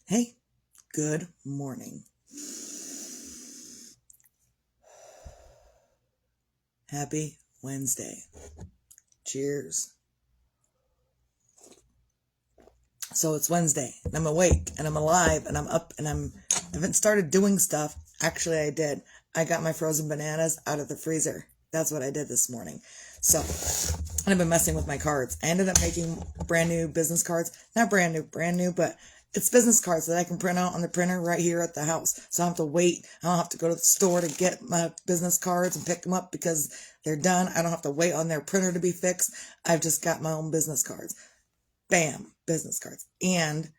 Hey, good morning. Happy Wednesday. Cheers. So it's Wednesday, and I'm awake, and I'm alive, and I'm up, and I haven't started doing stuff. Actually, I did. I got my frozen bananas out of the freezer. That's what I did this morning. So, and I've been messing with my cards. I ended up making brand new business cards. Not brand new, but it's business cards that I can print out on the printer right here at the house. So I don't have to wait. I don't have to go to the store to get my business cards and pick them up because they're done. I don't have to wait on their printer to be fixed. I've just got my own business cards. Bam, business cards. And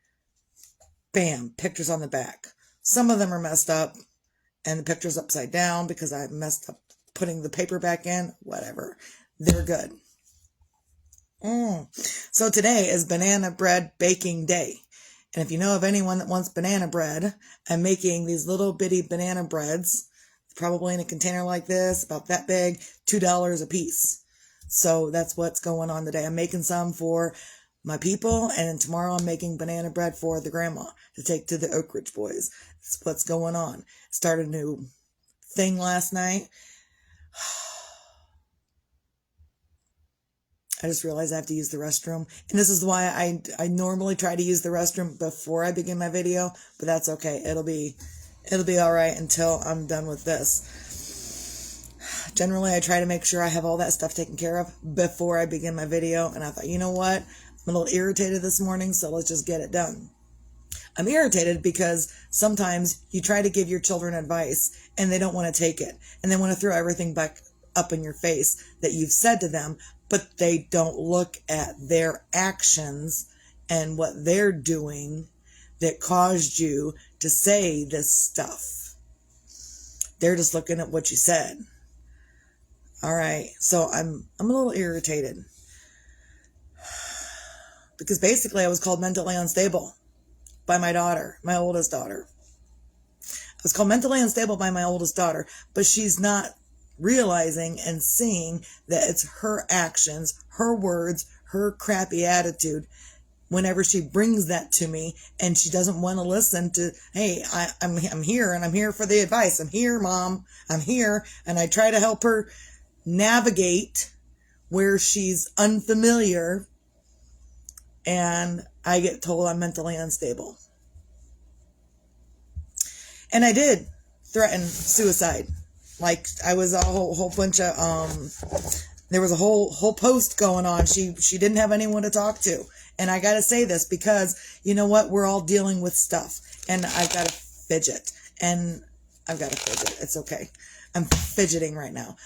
bam, pictures on the back. Some of them are messed up and the picture's upside down because I messed up putting the paper back in. Whatever. They're good. So today is banana bread baking day. And if you know of anyone that wants banana bread, I'm making these little bitty banana breads, probably in a container like this, about that big, $2 a piece. So that's what's going on today. I'm making some for my people, and then tomorrow I'm making banana bread for the grandma to take to the Oak Ridge boys. That's what's going on. Started a new thing last night. I just realized I have to use the restroom. And this is why I normally try to use the restroom before I begin my video, but that's okay. It'll be all right until I'm done with this. Generally, I try to make sure I have all that stuff taken care of before I begin my video. And I thought, you know what? I'm a little irritated this morning, so let's just get it done. I'm irritated because sometimes you try to give your children advice and they don't want to take it. And they want to throw everything back up in your face that you've said to them, but they don't look at their actions and what they're doing that caused you to say this stuff. They're just looking at what you said. All right, so I'm a little irritated because basically I was called mentally unstable by my daughter, my oldest daughter. I was called mentally unstable by my oldest daughter, but she's not realizing and seeing that it's her actions, her words, her crappy attitude. Whenever she brings that to me and she doesn't want to listen to, hey, I'm here and I'm here for the advice. I'm here, Mom. I'm here. And I try to help her navigate where she's unfamiliar, and I get told I'm mentally unstable. And I did threaten suicide. Like, I was a whole bunch of, there was a whole post going on. She didn't have anyone to talk to. And I gotta say this because, you know what? We're all dealing with stuff. And I've got to fidget. And I've got to fidget. It's okay. I'm fidgeting right now.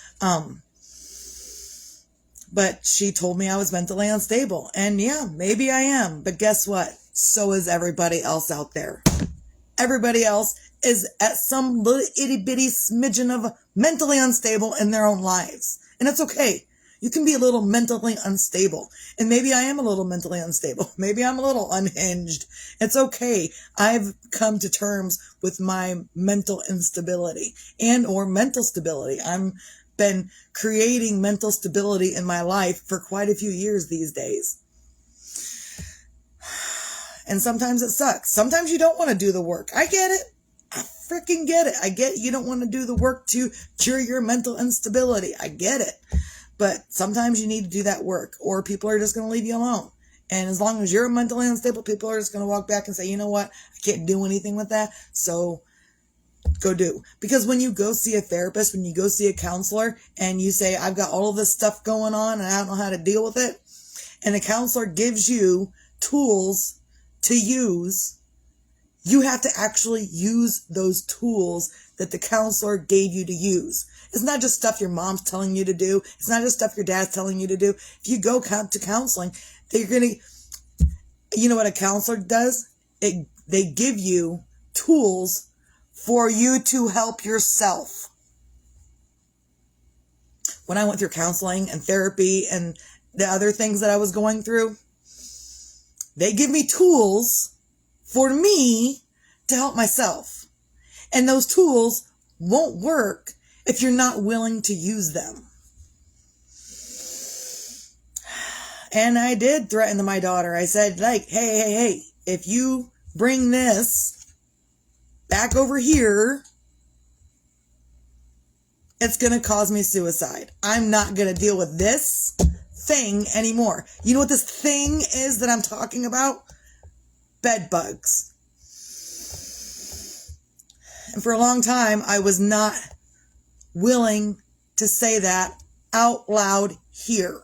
But she told me I was mentally unstable. And yeah, maybe I am. But guess what? So is everybody else out there. Everybody else is at some little itty bitty smidgen of mentally unstable in their own lives. And it's okay. You can be a little mentally unstable. And maybe I am a little mentally unstable. Maybe I'm a little unhinged. It's okay. I've come to terms with my mental instability and or mental stability. I've been creating mental stability in my life for quite a few years these days. And sometimes it sucks. Sometimes you don't want to do the work. I get it. I freaking get it. I get you don't want to do the work to cure your mental instability. I get it. But sometimes you need to do that work, or people are just going to leave you alone. And as long as you're mentally unstable, people are just going to walk back and say, you know what? I can't do anything with that. So go do. Because when you go see a therapist, when you go see a counselor and you say, I've got all of this stuff going on and I don't know how to deal with it. And the counselor gives you tools to use, you have to actually use those tools that the counselor gave you to use. It's not just stuff your mom's telling you to do. It's not just stuff your dad's telling you to do. If you go to counseling, they're going to, you know what a counselor does? They give you tools for you to help yourself. When I went through counseling and therapy and the other things that I was going through, they give me tools for me to help myself. And those tools won't work if you're not willing to use them. And I did threaten my daughter. I said, like, hey, if you bring this back over here, it's going to cause me suicide. I'm not going to deal with this thing anymore. You know what this thing is that I'm talking about? Bed bugs. And for a long time, I was not willing to say that out loud here.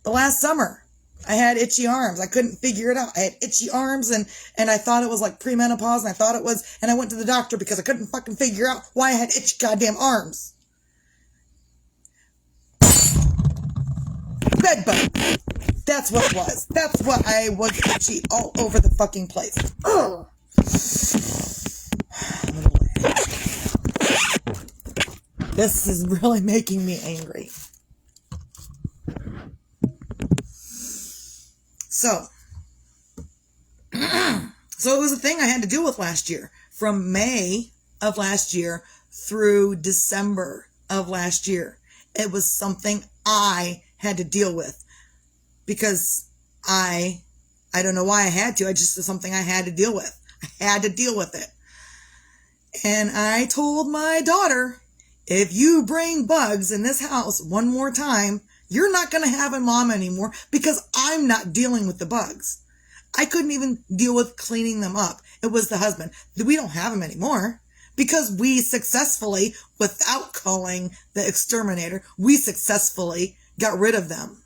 The last summer, I had itchy arms. I couldn't figure it out. I had itchy arms and I thought it was like premenopause and I thought it was, and I went to the doctor because I couldn't fucking figure out why I had itchy goddamn arms. Bed bug. That's what it was. That's what I was itchy all over the fucking place. Ugh. This is really making me angry. So it was a thing I had to deal with last year. From May of last year through December of last year. It was something I had to deal with. Because I don't know why I had to. It just was something I had to deal with. I had to deal with it. And I told my daughter, if you bring bugs in this house one more time, you're not going to have a mom anymore because I'm not dealing with the bugs. I couldn't even deal with cleaning them up. It was the husband. We don't have them anymore because we successfully, without calling the exterminator, we successfully got rid of them.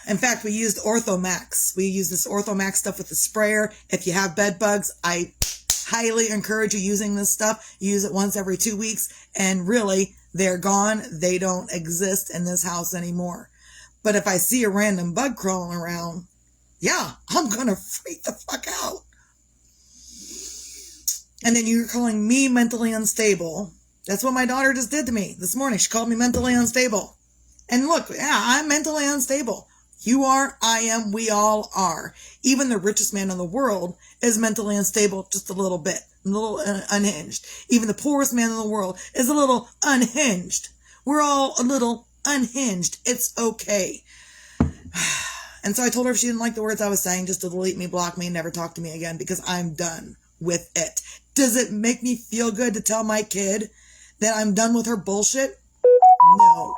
In fact, we used Orthomax. We used this Orthomax stuff with the sprayer. If you have bed bugs, I highly encourage you using this stuff. Use it once every 2 weeks, and really, they're gone. They don't exist in this house anymore. But if I see a random bug crawling around, yeah, I'm gonna freak the fuck out. And then you're calling me mentally unstable. That's what my daughter just did to me this morning. She called me mentally unstable. And look, yeah, I'm mentally unstable. You are, I am, we all are. Even the richest man in the world is mentally unstable just a little bit, a little unhinged. Even the poorest man in the world is a little unhinged. We're all a little unhinged. It's okay. And so I told her if she didn't like the words I was saying, just to delete me, block me, and never talk to me again because I'm done with it. Does it make me feel good to tell my kid that I'm done with her bullshit? No.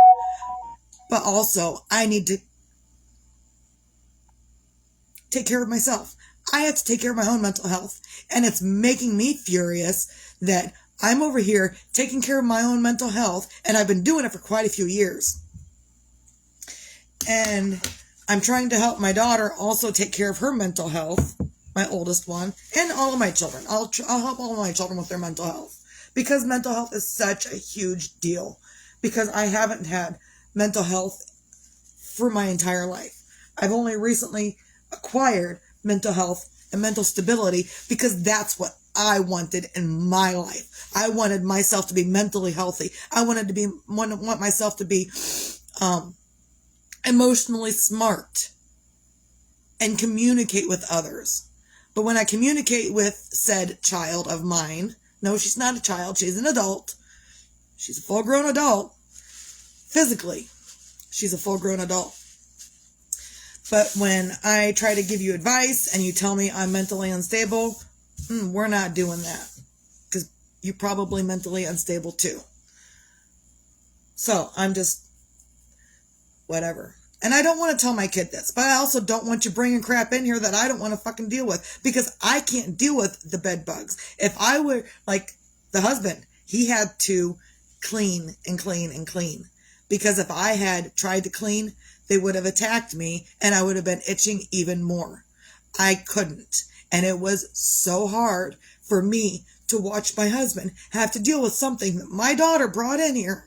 But also, I need to take care of myself. I have to take care of my own mental health. And it's making me furious that I'm over here taking care of my own mental health, and I've been doing it for quite a few years. And I'm trying to help my daughter also take care of her mental health, my oldest one, and all of my children. I'll help all of my children with their mental health. Because mental health is such a huge deal. Because I haven't had mental health for my entire life. I've only recently acquired mental health and mental stability because that's what I wanted in my life. I wanted myself to be mentally healthy. I want myself to be emotionally smart and communicate with others. But when I communicate with said child of mine, no, she's not a child, she's an adult. She's a full-grown adult. Physically, she's a full-grown adult. But when I try to give you advice and you tell me I'm mentally unstable, we're not doing that. Because you're probably mentally unstable too. So I'm just, whatever. And I don't want to tell my kid this, but I also don't want you bringing crap in here that I don't want to fucking deal with. Because I can't deal with the bed bugs. If I were, like the husband, he had to clean and clean and clean. Because if I had tried to clean, they would have attacked me and I would have been itching even more. I couldn't. And it was so hard for me to watch my husband have to deal with something that my daughter brought in here.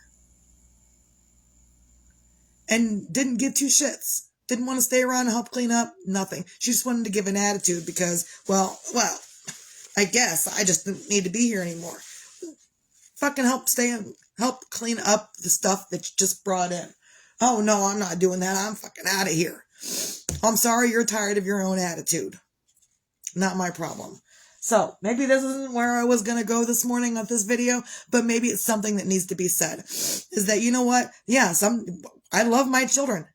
And didn't give two shits. Didn't want to stay around and help clean up. Nothing. She just wanted to give an attitude because, well, I guess I just didn't need to be here anymore. Fucking help clean up the stuff that you just brought in. Oh, no, I'm not doing that. I'm fucking out of here. I'm sorry you're tired of your own attitude. Not my problem. So, maybe this isn't where I was going to go this morning with this video, but maybe it's something that needs to be said. Is that, you know what? Yeah, I love my children.